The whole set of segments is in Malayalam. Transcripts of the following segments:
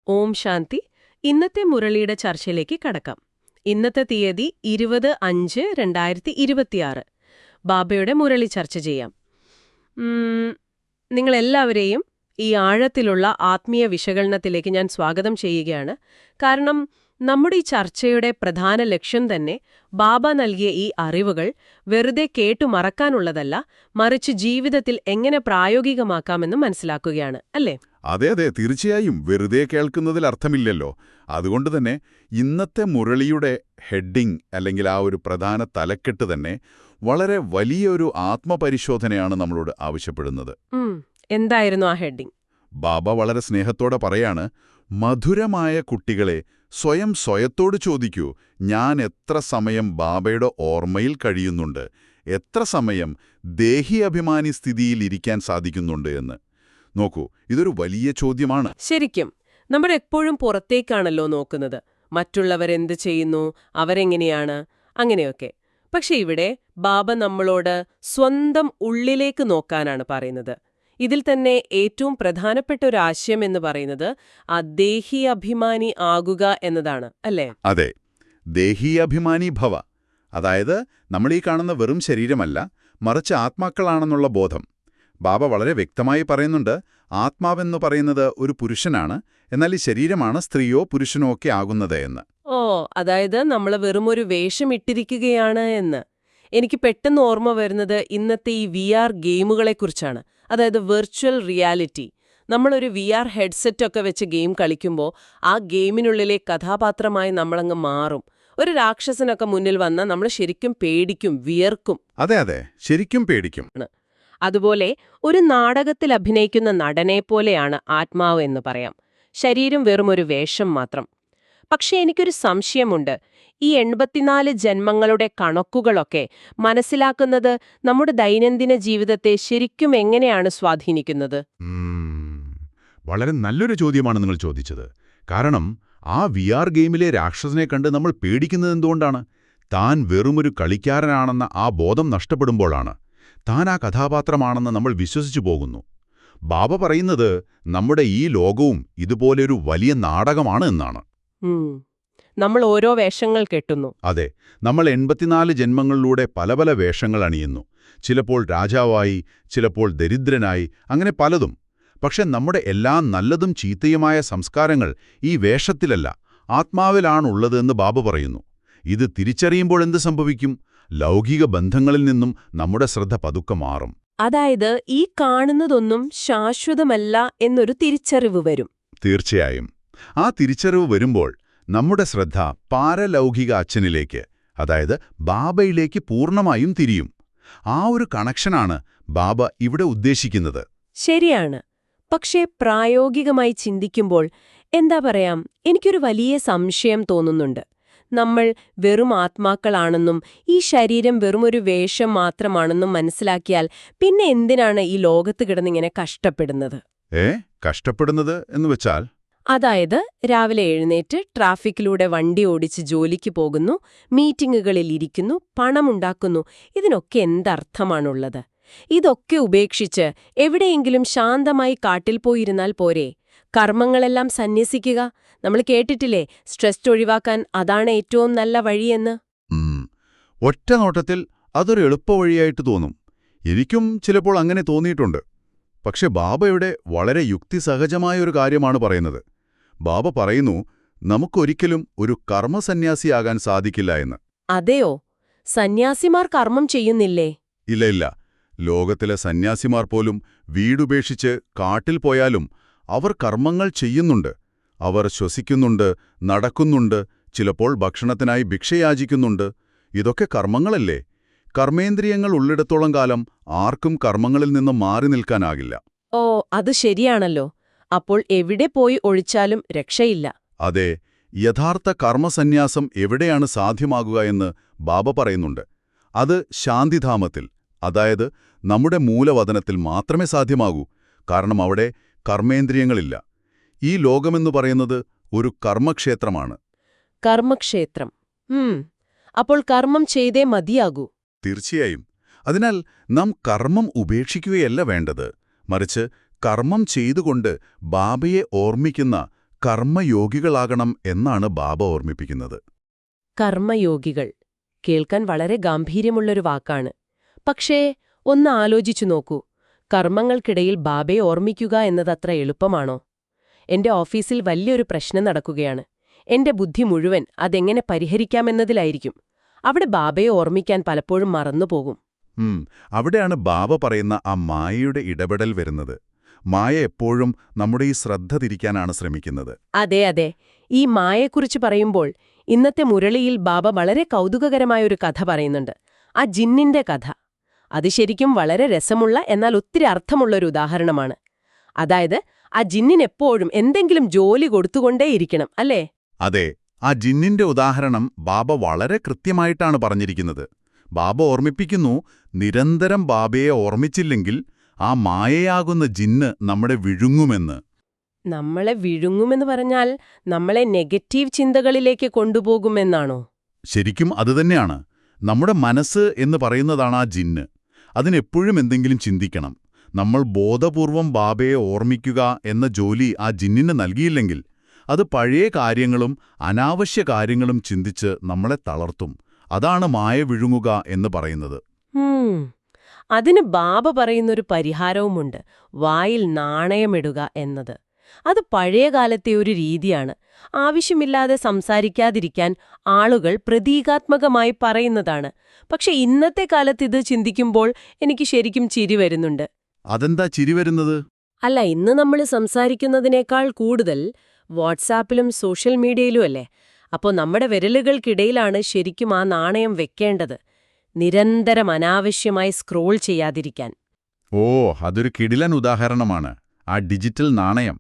ഓം ശാന്തി. ഇന്നത്തെ മുരളിയുടെ ചർച്ചയിലേക്ക് കടക്കാം. ഇന്നത്തെ തീയതി 20/5/2026. ബാബയുടെ മുരളി ചർച്ച ചെയ്യാം. നിങ്ങളെല്ലാവരെയും ഈ ആഴത്തിലുള്ള ആത്മീയ വിശകലനത്തിലേക്ക് ഞാൻ സ്വാഗതം ചെയ്യുകയാണ്. കാരണം നമ്മുടെ ഈ ചർച്ചയുടെ പ്രധാന ലക്ഷ്യം തന്നെ ബാബ നൽകിയ ഈ അറിവുകൾ വെറുതെ കേട്ടു മറക്കാനുള്ളതല്ല, മറിച്ച് ജീവിതത്തിൽ എങ്ങനെ പ്രായോഗികമാക്കാമെന്ന് മനസ്സിലാക്കുകയാണ്, അല്ലേ? അതെ അതെ, തീർച്ചയായും വെറുതെ കേൾക്കുന്നതിൽ അർത്ഥമില്ലല്ലോ. അതുകൊണ്ട് തന്നെ ഇന്നത്തെ മുരളിയുടെ ഹെഡിങ് അല്ലെങ്കിൽ ആ ഒരു പ്രധാന തലക്കെട്ട് തന്നെ വളരെ വലിയൊരു ആത്മപരിശോധനയാണ് നമ്മളോട് ആവശ്യപ്പെടുന്നത്. എന്തായിരുന്നു ആ ഹെഡിങ്? ബാബ വളരെ സ്നേഹത്തോടെ പറയാണ്, മധുരമായ കുട്ടികളെ സ്വയത്തോട് ചോദിക്കൂ, ഞാൻ എത്ര സമയം ബാബയുടെ ഓർമ്മയിൽ കഴിയുന്നുണ്ട്, എത്ര സമയം ദേഹി അഭിമാനി സ്ഥിതിയിൽ ഇരിക്കാൻ സാധിക്കുന്നുണ്ട് എന്ന്. നോക്കൂ, ഇതൊരു വലിയ ചോദ്യമാണ്. ശരിക്കും നമ്മൾ എപ്പോഴും പുറത്തേക്കാണല്ലോ നോക്കുന്നത്. മറ്റുള്ളവരെന്ത് ചെയ്യുന്നു, അവരെങ്ങനെയാണ്, അങ്ങനെയൊക്കെ. പക്ഷെ ഇവിടെ ബാബ നമ്മളോട് സ്വന്തം ഉള്ളിലേക്ക് നോക്കാനാണ് പറയുന്നത്. ഇതിൽ തന്നെ ഏറ്റവും പ്രധാനപ്പെട്ട ഒരു ആശയം എന്ന് പറയുന്നത് ആ ദേഹി അഭിമാനി ആകുക എന്നതാണ്, അല്ലേ? അതെ, ദേഹി അഭിമാനി ഭവ. അതായത് നമ്മൾ ഈ കാണുന്ന വെറും ശരീരമല്ല, മറിച്ച് ആത്മാക്കളാണെന്നുള്ള ബോധം. ബാബ വളരെ വ്യക്തമായി പറയുന്നുണ്ട്, ആത്മാവെന്ന് പറയുന്നത് ഒരു പുരുഷനാണ്, എന്നാൽ ഈ ശരീരമാണ് സ്ത്രീയോ പുരുഷനോ ഒക്കെ ആകുന്നത് എന്ന്. ഓ, അതായത് നമ്മൾ വെറും ഒരു വേഷം ഇട്ടിരിക്കുകയാണ് എന്ന്. എനിക്ക് പെട്ടെന്ന് ഓർമ്മ വരുന്നത് ഇന്നത്തെ ഈ VR ഗെയിമുകളെക്കുറിച്ചാണ്. അതായത് വെർച്വൽ റിയാലിറ്റി. നമ്മളൊരു VR ഹെഡ്സെറ്റൊക്കെ വെച്ച് ഗെയിം കളിക്കുമ്പോൾ ആ ഗെയിമിനുള്ളിലെ കഥാപാത്രമായി നമ്മളങ്ങ് മാറും. ഒരു രാക്ഷസനൊക്കെ മുന്നിൽ വന്നാൽ നമ്മൾ ശരിക്കും പേടിക്കും, വിയർക്കും. അതെ അതെ, ശരിക്കും പേടിക്കും. അതുപോലെ ഒരു നാടകത്തിൽ അഭിനയിക്കുന്ന നടനെപ്പോലെയാണ് ആത്മാവ് എന്ന് പറയാം. ശരീരം വെറും ഒരു വേഷം മാത്രം. പക്ഷേ എനിക്കൊരു സംശയമുണ്ട്. ഈ 84 ജന്മങ്ങളുടെ കണക്കുകളൊക്കെ മനസ്സിലാക്കുന്നത് നമ്മുടെ ദൈനംദിന ജീവിതത്തെ ശരിക്കും എങ്ങനെയാണ് സ്വാധീനിക്കുന്നത്? വളരെ നല്ലൊരു ചോദ്യമാണ് നിങ്ങൾ ചോദിച്ചത്. കാരണം ആ VR ഗെയിമിലെ രാക്ഷസനെ കണ്ട് നമ്മൾ പേടിക്കുന്നത് എന്തുകൊണ്ടാണ്? താൻ വെറുമൊരു കളിക്കാരനാണെന്ന ആ ബോധം നഷ്ടപ്പെടുമ്പോഴാണ്. താൻ ആ കഥാപാത്രമാണെന്ന് നമ്മൾ വിശ്വസിച്ചു പോകുന്നു. ബാബ പറയുന്നത് നമ്മുടെ ഈ ലോകവും ഇതുപോലൊരു വലിയ നാടകമാണ് എന്നാണ്. നമ്മൾ ഓരോ വേഷങ്ങൾ കെട്ടുന്നു. അതെ, നമ്മൾ 84 ജന്മങ്ങളിലൂടെ പല പല വേഷങ്ങൾ അണിയുന്നു. ചിലപ്പോൾ രാജാവായി, ചിലപ്പോൾ ദരിദ്രനായി, അങ്ങനെ പലതും. പക്ഷെ നമ്മുടെ എല്ലാ നല്ലതും ചീത്തയുമായ സംസ്കാരങ്ങൾ ഈ വേഷത്തിലല്ല, ആത്മാവിലാണുള്ളതെന്ന് ബാബ പറയുന്നു. ഇത് തിരിച്ചറിയുമ്പോൾ എന്ത് സംഭവിക്കും? ലൗകിക ബന്ധങ്ങളിൽ നിന്നും നമ്മുടെ ശ്രദ്ധ പതുക്കെ മാറും. അതായത് ഈ കാണുന്നതൊന്നും ശാശ്വതമല്ല എന്നൊരു തിരിച്ചറിവ് വരും. തീർച്ചയായും. ആ തിരിച്ചറിവ് വരുമ്പോൾ നമ്മുടെ ശ്രദ്ധ പാരലൗകിക അച്ഛനിലേക്ക്, അതായത് ബാബയിലേക്ക് പൂർണ്ണമായും തിരിയും. ആ ഒരു കണക്ഷനാണ് ബാബ ഇവിടെ ഉദ്ദേശിക്കുന്നത്. ശരിയാണ്. പക്ഷേ പ്രായോഗികമായി ചിന്തിക്കുമ്പോൾ എന്താ പറയാം, എനിക്കൊരു വലിയ സംശയം തോന്നുന്നുണ്ട്. നമ്മൾ വെറും ആത്മാക്കളാണെന്നും ഈ ശരീരം വെറുമൊരു വേഷം മാത്രമാണെന്നും മനസ്സിലാക്കിയാൽ പിന്നെ എന്തിനാണ് ഈ ലോകത്ത് കിടന്നിങ്ങനെ കഷ്ടപ്പെടുന്നത്? കഷ്ടപ്പെടുന്നത് എന്ന് വെച്ചാൽ? അതായത് രാവിലെ എഴുന്നേറ്റ് ട്രാഫിക്കിലൂടെ വണ്ടി ഓടിച്ച് ജോലിക്ക് പോകുന്നു, മീറ്റിംഗുകളിൽ ഇരിക്കുന്നു, പണമുണ്ടാക്കുന്നു. ഇതിനൊക്കെ എന്തർത്ഥമാണുള്ളത്? ഇതൊക്കെ ഉപേക്ഷിച്ച് എവിടെയെങ്കിലും ശാന്തമായി കാട്ടിൽ പോയിരുന്നാൽ പോരെ? കർമ്മങ്ങളെല്ലാം സന്യസിക്കുക. നമ്മൾ കേട്ടിട്ടില്ലേ, സ്ട്രെസ് ഒഴിവാക്കാൻ അതാണ് ഏറ്റവും നല്ല വഴിയെന്ന്. ഒറ്റ നോട്ടത്തിൽ അതൊരു എളുപ്പവഴിയായിട്ട് തോന്നും. എനിക്കും ചിലപ്പോൾ അങ്ങനെ തോന്നിയിട്ടുണ്ട്. പക്ഷെ ബാബയുടെ വളരെ യുക്തിസഹജമായൊരു കാര്യമാണ് പറയുന്നത്. ബാബ പറയുന്നു, നമുക്കൊരിക്കലും ഒരു കർമ്മസന്യാസിയാകാൻ സാധിക്കില്ല എന്ന്. അതെയോ? സന്യാസിമാർ കർമ്മം ചെയ്യുന്നില്ലേ? ഇല്ല. ലോകത്തിലെ സന്യാസിമാർ പോലും വീടുപേക്ഷിച്ച് കാട്ടിൽ പോയാലും അവർ കർമ്മങ്ങൾ ചെയ്യുന്നുണ്ട്. അവർ ശ്വസിക്കുന്നുണ്ട്, നടക്കുന്നുണ്ട്, ചിലപ്പോൾ ഭക്ഷണത്തിനായി ഭിക്ഷയാചിക്കുന്നുണ്ട്. ഇതൊക്കെ കർമ്മങ്ങളല്ലേ? കർമ്മേന്ദ്രിയങ്ങൾ ഉള്ളിടത്തോളം കാലം ആർക്കും കർമ്മങ്ങളിൽ നിന്നും മാറി നിൽക്കാനാകില്ല. ഓ, അത് ശരിയാണല്ലോ. അപ്പോൾ എവിടെ പോയി ഒളിച്ചാലും രക്ഷയില്ല. അതെ, യഥാർത്ഥ കർമ്മസന്യാസം എവിടെയാണ് സാധ്യമാകുക എന്ന് ബാബ പറയുന്നുണ്ട്. അത് ശാന്തിധാമത്തിൽ, അതായത് നമ്മുടെ മൂലവതനത്തിൽ മാത്രമേ സാധ്യമാകൂ. കാരണം അവിടെ കർമ്മേന്ദ്രിയങ്ങളില്ല. ഈ ലോകമെന്നു പറയുന്നത് ഒരു കർമ്മക്ഷേത്രമാണ്. കർമ്മക്ഷേത്രം. അപ്പോൾ കർമ്മം ചെയ്തേ മതിയാകൂ. തീർച്ചയായും. അതിനാൽ നാം കർമ്മം ഉപേക്ഷിക്കുകയല്ല വേണ്ടത്, മറിച്ച് കർമ്മം ചെയ്തുകൊണ്ട് ബാബയെ ഓർമ്മിക്കുന്ന, കർമ്മയോഗികളാകണം എന്നാണ് ബാബ ഓർമ്മിപ്പിക്കുന്നത്. കർമ്മയോഗികൾ കേൾക്കാൻ വളരെ ഗാംഭീര്യമുള്ളൊരു വാക്കാണ്. പക്ഷേ ഒന്ന് ആലോചിച്ചു നോക്കൂ, കർമ്മങ്ങൾക്കിടയിൽ ബാബയെ ഓർമ്മിക്കുക എന്നതത്ര എളുപ്പമാണോ? എന്റെ ഓഫീസിൽ വലിയൊരു പ്രശ്നം നടക്കുകയാണ്. എന്റെ ബുദ്ധി മുഴുവൻ അതെങ്ങനെ പരിഹരിക്കാമെന്നതിലായിരിക്കും. അവിടെ ബാബയെ ഓർമ്മിക്കാൻ പലപ്പോഴും മറന്നുപോകും. അവിടെയാണ് ബാബ പറയുന്ന ആ മായയുടെ ഇടപെടൽ വരുന്നത്. മായ എപ്പോഴും നമ്മുടെ ഈ ശ്രദ്ധ തിരിക്കാനാണ് ശ്രമിക്കുന്നത്. അതെ അതെ, ഈ മായയെക്കുറിച്ച് പറയുമ്പോൾ ഇന്നത്തെ മുരളിയിൽ ബാബ വളരെ കൗതുകകരമായൊരു കഥ പറയുന്നുണ്ട്. ആ ജിന്നിന്റെ കഥ. അത് ശരിക്കും വളരെ രസമുള്ള എന്നാൽ ഒത്തിരി അർത്ഥമുള്ളൊരു ഉദാഹരണമാണ്. അതായത് ആ ജിന്നിനെപ്പോഴും എന്തെങ്കിലും ജോലി കൊടുത്തുകൊണ്ടേയിരിക്കണം, അല്ലേ? അതെ, ആ ജിന്നിന്റെ ഉദാഹരണം ബാബ വളരെ കൃത്യമായിട്ടാണ് പറഞ്ഞിരിക്കുന്നത്. ബാബ ഓർമ്മിപ്പിക്കുന്നു, നിരന്തരം ബാബയെ ഓർമ്മിച്ചില്ലെങ്കിൽ ആ മായയാകുന്ന ജിന്ന് നമ്മളെ വിഴുങ്ങുമെന്ന്. നമ്മളെ വിഴുങ്ങുമെന്ന് പറഞ്ഞാൽ നമ്മളെ നെഗറ്റീവ് ചിന്തകളിലേക്ക് കൊണ്ടുപോകുമെന്നാണോ? ശരിക്കും അതുതന്നെയാണ്. നമ്മുടെ മനസ്സ് എന്ന് പറയുന്നതാണ് ആ ജിന്ന്. അതിനെപ്പോഴും എന്തെങ്കിലും ചിന്തിക്കണം. നമ്മൾ ബോധപൂർവം ബാബയെ ഓർമ്മിക്കുക എന്ന ജോലി ആ ജിന്നിന് നൽകിയില്ലെങ്കിൽ അത് പഴയ കാര്യങ്ങളും അനാവശ്യ കാര്യങ്ങളും ചിന്തിച്ച് നമ്മളെ തളർത്തും. അതാണ് മായ വിഴുങ്ങുക എന്ന് പറയുന്നത്. അതിന് ബാബ പറയുന്നൊരു പരിഹാരവുമുണ്ട്, വായിൽ നാണയമിടുക എന്നത്. അത് പഴയകാലത്തെ ഒരു രീതിയാണ്. ആവശ്യമില്ലാതെ സംസാരിക്കാതിരിക്കാൻ ആളുകൾ പ്രതീകാത്മകമായി പറയുന്നതാണ്. പക്ഷെ ഇന്നത്തെ കാലത്ത് ഇത് ചിന്തിക്കുമ്പോൾ എനിക്ക് ശരിക്കും ചിരി വരുന്നുണ്ട്. അതെന്താ ചിരി വരുന്നത്? അല്ല, ഇന്ന് നമ്മൾ സംസാരിക്കുന്നതിനേക്കാൾ കൂടുതൽ വാട്സാപ്പിലും സോഷ്യൽ മീഡിയയിലും അല്ലേ? അപ്പോൾ നമ്മുടെ വിരലുകൾക്കിടയിലാണ് ശരിക്കും ആ നാണയം വെക്കേണ്ടത്, നിരന്തരം അനാവശ്യമായി സ്ക്രോൾ ചെയ്യാതിരിക്കാൻ. ഓ, അതൊരു കിടിലൻ ഉദാഹരണമാണ്, ആ ഡിജിറ്റൽ നാണയം.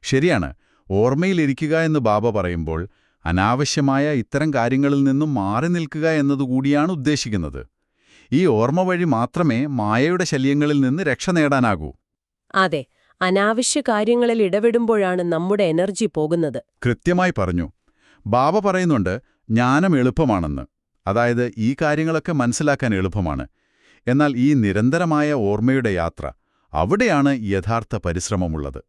ശരിയാണ്, ഓർമ്മയിലിരിക്കുക എന്ന് ബാബ പറയുമ്പോൾ അനാവശ്യമായ ഇത്തരം കാര്യങ്ങളിൽ നിന്നും മാറി നിൽക്കുക എന്നതുകൂടിയാണ് ഉദ്ദേശിക്കുന്നത്. ഈ ഓർമ്മ വഴി മാത്രമേ മായയുടെ ശല്യങ്ങളിൽ നിന്ന് രക്ഷ നേടാനാകൂ. അതെ, അനാവശ്യ കാര്യങ്ങളിൽ ഇടപെടുമ്പോഴാണ് നമ്മുടെ എനർജി പോകുന്നത്. കൃത്യമായി പറഞ്ഞു. ബാബ പറയുന്നുണ്ട്, ജ്ഞാനം എളുപ്പമാണെന്ന്. അതായത് ഈ കാര്യങ്ങളൊക്കെ മനസ്സിലാക്കാൻ എളുപ്പമാണ്. എന്നാൽ ഈ നിരന്തരമായ ഓർമ്മയുടെ യാത്ര, അവിടെയാണ് യഥാർത്ഥ പരിശ്രമമുള്ളത്.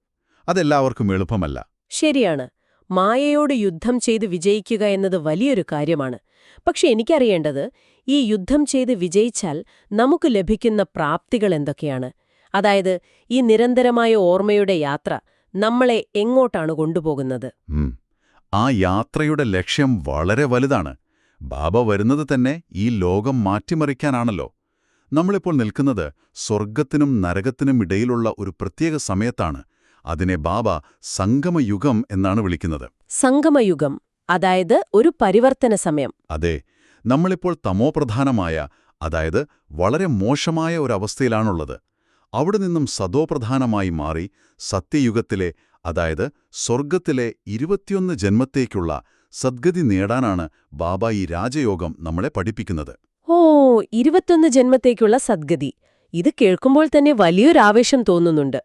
അതെല്ലാവർക്കും എളുപ്പമല്ല. ശരിയാണ്, മായയോട് യുദ്ധം ചെയ്ത് വിജയിക്കുക എന്നത് വലിയൊരു കാര്യമാണ്. പക്ഷെ എനിക്കറിയേണ്ടത്, ഈ യുദ്ധം ചെയ്ത് വിജയിച്ചാൽ നമുക്ക് ലഭിക്കുന്ന പ്രാപ്തികൾ എന്തൊക്കെയാണ്? അതായത് ഈ നിരന്തരമായ ഓർമ്മയുടെ യാത്ര നമ്മളെ എങ്ങോട്ടാണ് കൊണ്ടുപോകുന്നത്? ആ യാത്രയുടെ ലക്ഷ്യം വളരെ വലുതാണ്. ബാബ വരുന്നത് തന്നെ ഈ ലോകം മാറ്റിമറിക്കാനാണല്ലോ. നമ്മളിപ്പോൾ നിൽക്കുന്നത് സ്വർഗത്തിനും നരകത്തിനും ഇടയിലുള്ള ഒരു പ്രത്യേക സമയത്താണ്. അതിനെ ബാബ സംഗമയുഗം എന്നാണ് വിളിക്കുന്നത്. സംഗമയുഗം, അതായത് ഒരു പരിവർത്തന സമയം. അതെ, നമ്മളിപ്പോൾ തമോപ്രധാനമായ, അതായത് വളരെ മോശമായ ഒരവസ്ഥയിലാണുള്ളത്. അവിടെ നിന്നും സതോപ്രധാനമായി മാറി സത്യയുഗത്തിലെ, അതായത് സ്വർഗത്തിലെ 21 ജന്മത്തേക്കുള്ള സദ്ഗതി നേടാനാണ് ബാബ ഈ രാജയോഗം നമ്മളെ പഠിപ്പിക്കുന്നത്. ഓ, 21 ജന്മത്തേക്കുള്ള സദ്ഗതി. ഇത് കേൾക്കുമ്പോൾ തന്നെ വലിയൊരാവേശം തോന്നുന്നുണ്ട്.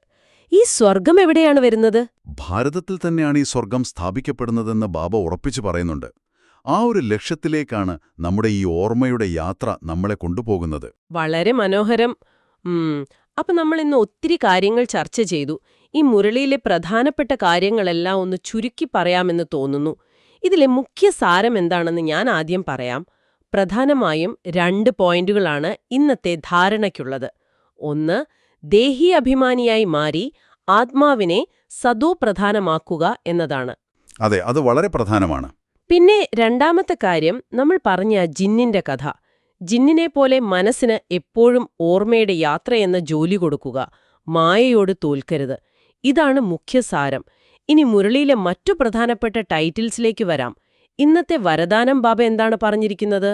ഈ സ്വർഗം എവിടെയാണ് വരുന്നത്? ഭാരതത്തിൽ തന്നെയാണ് ഈ സ്വർഗം സ്ഥാപിക്കപ്പെടുന്നതെന്ന് ബാബ ഉറപ്പിച്ചു പറയുന്നുണ്ട്. ആ ഒരു ലക്ഷ്യത്തിലേക്കാണ് നമ്മുടെ ഈ ഓർമ്മയുടെ യാത്ര നമ്മളെ കൊണ്ടുപോകുന്നത്. വളരെ മനോഹരം. അപ്പൊ നമ്മൾ ഇന്ന് ഒത്തിരി കാര്യങ്ങൾ ചർച്ച ചെയ്തു. ഈ മുരളിയിലെ പ്രധാനപ്പെട്ട കാര്യങ്ങളെല്ലാം ഒന്ന് ചുരുക്കി പറയാമെന്ന് തോന്നുന്നു. ഇതിലെ മുഖ്യ സാരം എന്താണെന്ന് ഞാൻ ആദ്യം പറയാം. പ്രധാനമായും 2 പോയിന്റുകളാണ് ഇന്നത്തെ ധാരണയ്ക്കുള്ളത്. ഒന്ന്, ദേഹി അഭിമാനിയായി മാറി ആത്മാവിനെ സദോപ്രധാനമാക്കുക എന്നതാണ്. അതെ, അത് വളരെ പ്രധാനമാണ്. പിന്നെ രണ്ടാമത്തെ കാര്യം, നമ്മൾ പറഞ്ഞ ജിന്നിന്റെ കഥ. ജിന്നിനെ പോലെ മനസ്സിന് എപ്പോഴും ഓർമ്മയുടെ യാത്രയെന്ന ജോലി കൊടുക്കുക, മായയോട് തോൽക്കരുത്. ഇതാണ് മുഖ്യസാരം. ഇനി മുരളിയിലെ മറ്റു പ്രധാനപ്പെട്ട ടൈറ്റിൽസിലേക്ക് വരാം. ഇന്നത്തെ വരദാനം ബാബ എന്താണ് പറഞ്ഞിരിക്കുന്നത്?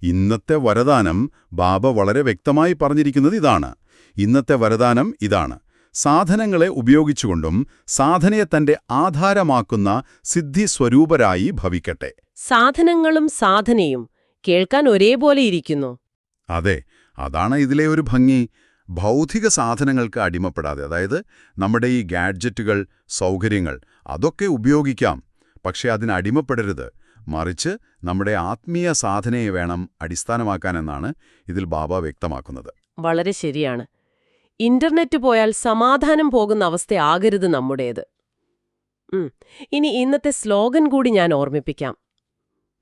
ഇന്നത്തെ വരദാനം ബാബ വളരെ വ്യക്തമായി പറഞ്ഞിരിക്കുന്നത് ഇതാണ്. ഇന്നത്തെ വരദാനം ഇതാണ്: സാധനങ്ങളെ ഉപയോഗിച്ചുകൊണ്ടും സാധനയെ തന്റെ ആധാരമാക്കുന്ന സിദ്ധിസ്വരൂപരായി ഭവിക്കട്ടെ. സാധനങ്ങളും സാധനയും കേൾക്കാൻ ഒരേപോലെ ഇരിക്കുന്നു. അതെ, അതാണ് ഇതിലെ ഒരു ഭംഗി. ഭൗതിക സാധനങ്ങൾക്ക് അടിമപ്പെടാതെ, അതായത് നമ്മുടെ ഈ ഗാഡ്ജറ്റുകൾ, സൗകര്യങ്ങൾ, അതൊക്കെ ഉപയോഗിക്കാം. പക്ഷെ അതിനടിമപ്പെടരുത്. മറിച്ച് നമ്മുടെ ആത്മീയ സാധനയെ വേണം അടിസ്ഥാനമാക്കാനെന്നാണ് ഇതിൽ ബാബ വ്യക്തമാക്കുന്നത്. വളരെ ശരിയാണ്. ഇന്റർനെറ്റ് പോയാൽ സമാധാനം പോകുന്ന അവസ്ഥയാകരുത് നമ്മുടേത്. ഇനി ഇന്നത്തെ സ്ലോഗൻ കൂടി ഞാൻ ഓർമ്മിപ്പിക്കാം.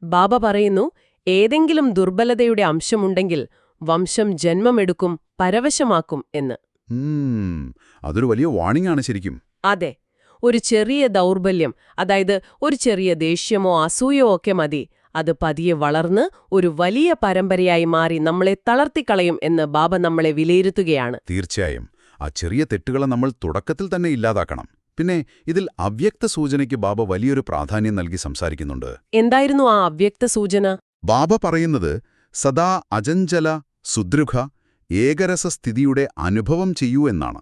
ബാബ പറയുന്നു, ഏതെങ്കിലും ദുർബലതയുടെ അംശമുണ്ടെങ്കിൽ വംശം ജന്മമെടുക്കും, പരവശമാക്കും എന്ന്. അതൊരു വലിയ വാണിംഗ് ആണ് ശരിക്കും. അതെ, ഒരു ചെറിയ ദൗർബല്യം, അതായത് ഒരു ചെറിയ ദേഷ്യമോ അസൂയോ ഒക്കെ മതി, അത് പതിയെ വളർന്ന് ഒരു വലിയ പരമ്പരയായി മാറി നമ്മളെ തളർത്തിക്കളയും എന്ന് ബാബ നമ്മളെ വിലയിരുത്തുകയാണ്. തീർച്ചയായും ആ ചെറിയ തെറ്റുകളെ നമ്മൾ തുടക്കത്തിൽ തന്നെ ഇല്ലാതാക്കണം. പിന്നെ ഇതിൽ അവ്യക്ത സൂചനയ്ക്ക് ബാബ വലിയൊരു പ്രാധാന്യം നൽകി സംസാരിക്കുന്നുണ്ട്. എന്തായിരുന്നു ആ അവ്യക്ത സൂചന? ബാബ പറയുന്നത് സദാ അചഞ്ചല സുദൃഢ ഏകരസസ്ഥിതിയുടെ അനുഭവം ചെയ്യൂ എന്നാണ്.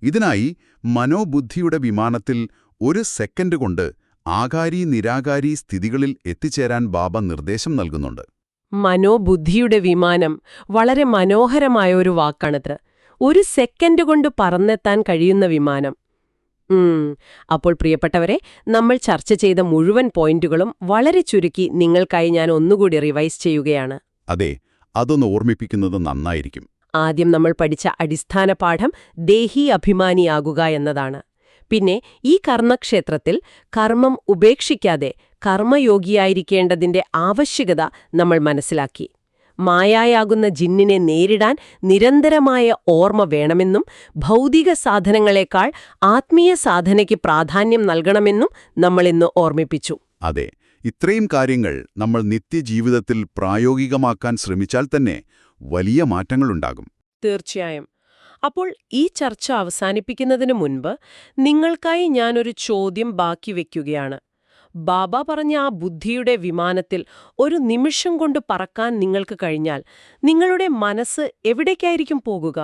ഇതിനായി മനോബുദ്ധിയുടെ വിമാനത്തിൽ ഒരു സെക്കൻഡ് കൊണ്ട് ആകാരി നിരാകാരി സ്ഥിതികളിൽ എത്തിച്ചേരാൻ ബാബ നിർദ്ദേശം നൽകുന്നുണ്ട്. മനോബുദ്ധിയുടെ വിമാനം വളരെ മനോഹരമായ ഒരു വാക്കാണിത്. ഒരു സെക്കൻഡ് കൊണ്ട് പറന്നെത്താൻ കഴിയുന്ന വിമാനം. അപ്പോൾ പ്രിയപ്പെട്ടവരെ, നമ്മൾ ചർച്ച ചെയ്ത മുഴുവൻ പോയിന്റുകളും വളരെ ചുരുക്കി നിങ്ങൾക്കായി ഞാൻ ഒന്നുകൂടി റിവൈസ് ചെയ്യുകയാണ്. അതെ, അതൊന്ന് ഓർമ്മിപ്പിക്കുന്നത് നന്നായിരിക്കും. ആദ്യം നമ്മൾ പഠിച്ച അടിസ്ഥാന പാഠം ദേഹി അഭിമാനിയാകുക എന്നതാണ്. പിന്നെ ഈ കർമ്മക്ഷേത്രത്തിൽ കർമ്മം ഉപേക്ഷിക്കാതെ കർമ്മയോഗിയായിരിക്കേണ്ടതിന്റെ ആവശ്യകത നമ്മൾ മനസ്സിലാക്കി. മായായാകുന്ന ജിന്നിനെ നേരിടാൻ നിരന്തരമായ ഓർമ്മ വേണമെന്നും ഭൗതിക സാധനങ്ങളെക്കാൾ ആത്മീയ സാധനയ്ക്ക് പ്രാധാന്യം നൽകണമെന്നും നമ്മളിന്ന് ഓർമ്മിപ്പിച്ചു. അതെ, ഇത്രയും കാര്യങ്ങൾ നമ്മൾ നിത്യജീവിതത്തിൽ പ്രായോഗികമാക്കാൻ ശ്രമിച്ചാൽ തന്നെ വലിയ മാറ്റങ്ങളുണ്ടാകും. തീർച്ചയായും. അപ്പോൾ ഈ ചർച്ച അവസാനിപ്പിക്കുന്നതിന് മുൻപ് നിങ്ങൾക്കായി ഞാനൊരു ചോദ്യം ബാക്കി വയ്ക്കുകയാണ്. ബാബ പറഞ്ഞ ആ ബുദ്ധിയുടെ വിമാനത്തിൽ ഒരു നിമിഷം കൊണ്ട് പറക്കാൻ നിങ്ങൾക്ക് കഴിഞ്ഞാൽ നിങ്ങളുടെ മനസ്സ് എവിടേക്കായിരിക്കും പോകുക?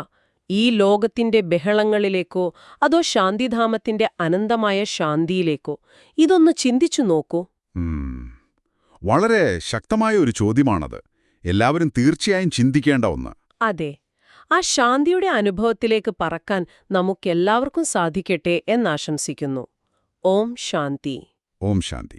ഈ ലോകത്തിന്റെ ബഹളങ്ങളിലേക്കോ അതോ ശാന്തിധാമത്തിന്റെ അനന്തമായ ശാന്തിയിലേക്കോ? ഇതൊന്ന് ചിന്തിച്ചു നോക്കൂ. വളരെ ശക്തമായ ഒരു ചോദ്യമാണത്. എല്ലാവരും തീർച്ചയായും ചിന്തിക്കേണ്ട ഒന്ന്. അതെ, ആ ശാന്തിയുടെ അനുഭവത്തിലേക്ക് പറക്കാൻ നമുക്കെല്ലാവർക്കും സാധിക്കട്ടെ എന്നാശംസിക്കുന്നു. ഓം ശാന്തി. ഓം ശാന്തി.